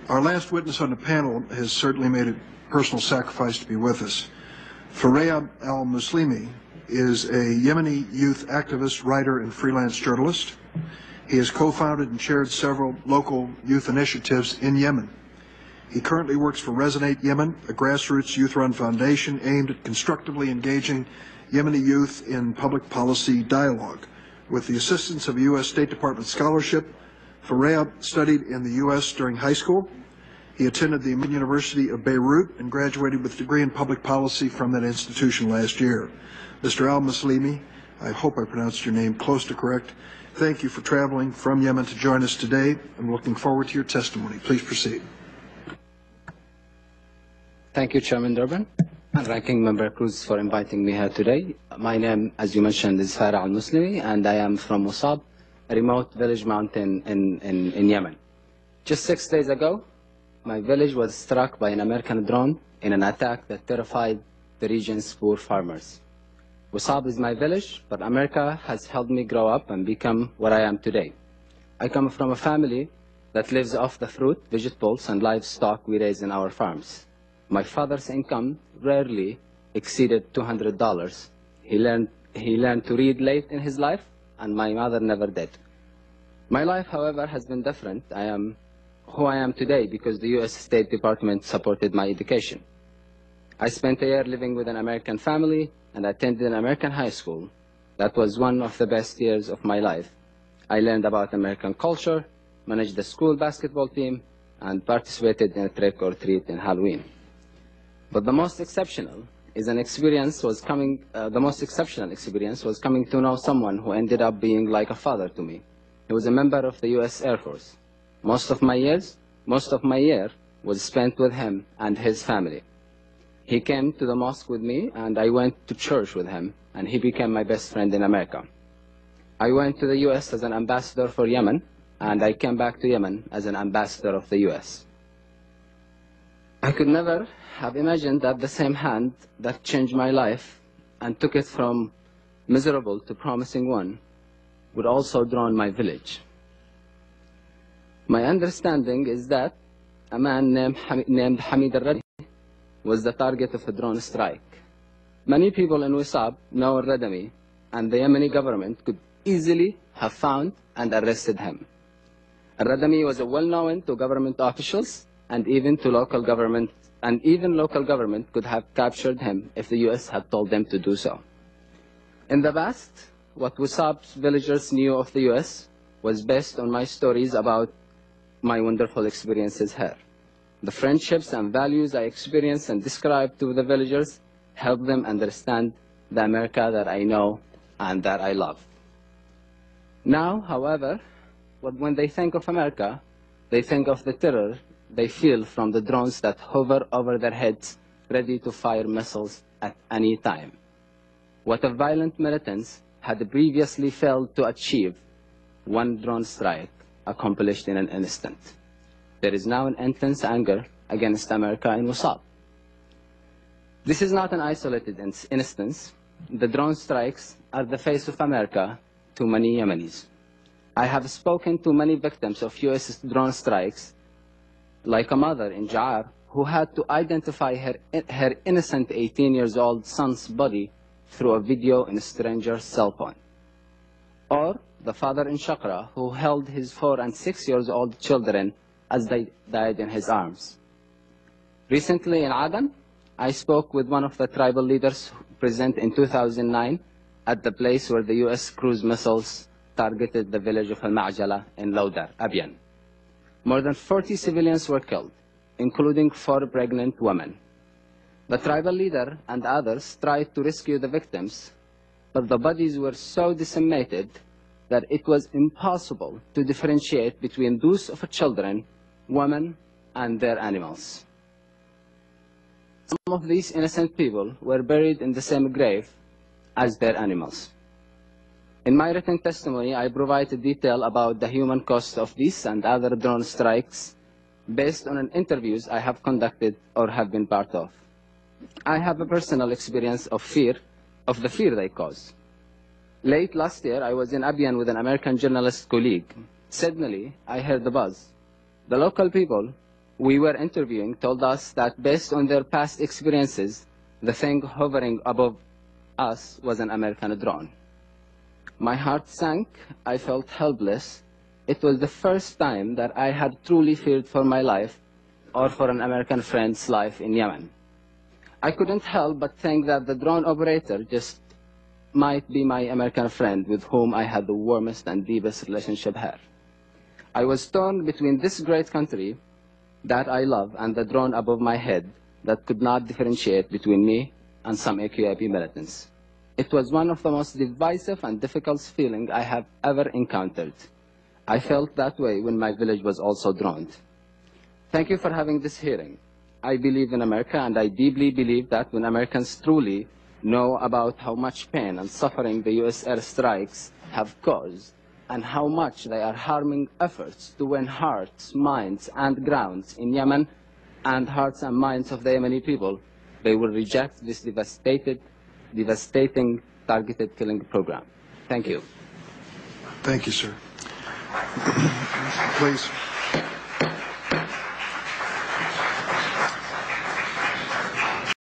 Our last witness on the panel has certainly made a personal sacrifice to be with us. Fارع al-Muslimi is a Yemeni youth activist, writer, and freelance journalist. He has co-founded and chaired several local youth initiatives in Yemen. He currently works for Resonate Yemen, a grassroots youth-run foundation aimed at constructively engaging Yemeni youth in public policy dialogue. With the assistance of a U.S. State Department scholarship, Fárع studied in the U.S. during high school. He attended the American University of Beirut and graduated with a degree in public policy from that institution last year. Mr. al-Muslimi, I hope I pronounced your name close to correct. Thank you for traveling from Yemen to join us today. I'm looking forward to your testimony. Please proceed. Thank you, Chairman Durbin and Ranking Member Cruz, for inviting me here today. My name, as you mentioned, is Fárع al-Muslimi, and I am from Wosab, a remote village mountain in Yemen. Just 6 days ago, my village was struck by an American drone in an attack that terrified the region's poor farmers. Wosab is my village, but America has helped me grow up and become what I am today. I come from a family that lives off the fruit, vegetables, and livestock we raise in our farms. My father's income rarely exceeded $200. He learned to read late in his life, and my mother never did. My life, however, has been different. I am who I am today because the U.S. State Department supported my education. I spent a year living with an American family and attended an American high school. That was one of the best years of my life. I learned about American culture, managed the school basketball team, and participated in a trick or treat in Halloween. But the most exceptional experience was coming to know someone who ended up being like a father to me. He was a member of the U.S. Air Force. Most of my year was spent with him and his family. He came to the mosque with me, and I went to church with him, and he became my best friend in America. I went to the U.S. as an ambassador for Yemen, and I came back to Yemen as an ambassador of the U.S. I could never have imagined that the same hand that changed my life and took it from miserable to promising one would also drown my village. My understanding is that a man named Hamid al-Radi was the target of a drone strike. Many people in Wosab know al-Radami, and the Yemeni government could easily have found and arrested him. Al-Radami was well known to government officials and even to local government, and even local government could have captured him if the U.S. had told them to do so. In the past, what Wosab's villagers knew of the U.S. was based on my stories about my wonderful experiences here. The friendships and values I experienced and described to the villagers helped them understand the America that I know and that I love. Now, however, when they think of America, they think of the terror they feel from the drones that hover over their heads, ready to fire missiles at any time. What a violent militants had previously failed to achieve, one drone strike accomplished in an instant. There is now an intense anger against America in Wosab. This is not an isolated instance. The drone strikes are the face of America to many Yemenis. I have spoken to many victims of U.S. drone strikes, like a mother in Ja'ar who had to identify her innocent 18-year-old son's body through a video in a stranger's cell phone. Or the father in Shaqra who held his 4- and 6-year-old children as they died in his arms. Recently in Aden, I spoke with one of the tribal leaders present in 2009 at the place where the U.S. cruise missiles targeted the village of Al-Ma'jala in Lawdar, Abyan. More than 40 civilians were killed, including 4 pregnant women. The tribal leader and others tried to rescue the victims, but the bodies were so decimated that it was impossible to differentiate between those of children, women, and their animals. Some of these innocent people were buried in the same grave as their animals. In my written testimony, I provided detail about the human cost of these and other drone strikes based on interviews I have conducted or have been part of. I have a personal experience of the fear they cause. Late last year, I was in Abyan with an American journalist colleague. Suddenly, I heard the buzz. The local people we were interviewing told us that based on their past experiences, the thing hovering above us was an American drone. My heart sank. I felt helpless. It was the first time that I had truly feared for my life or for an American friend's life in Yemen. I couldn't help but think that the drone operator just might be my American friend with whom I had the warmest and deepest relationship here. I was torn between this great country that I love and the drone above my head that could not differentiate between me and some AQIP militants. It was one of the most divisive and difficult feelings I have ever encountered. I felt that way when my village was also droned. Thank you for having this hearing. I believe in America, and I deeply believe that when Americans truly know about how much pain and suffering the U.S. airstrikes have caused, and how much they are harming efforts to win hearts, minds, and grounds in Yemen, and hearts and minds of the Yemeni people, they will reject this devastating targeted killing program. Thank you. Thank you, sir. Please.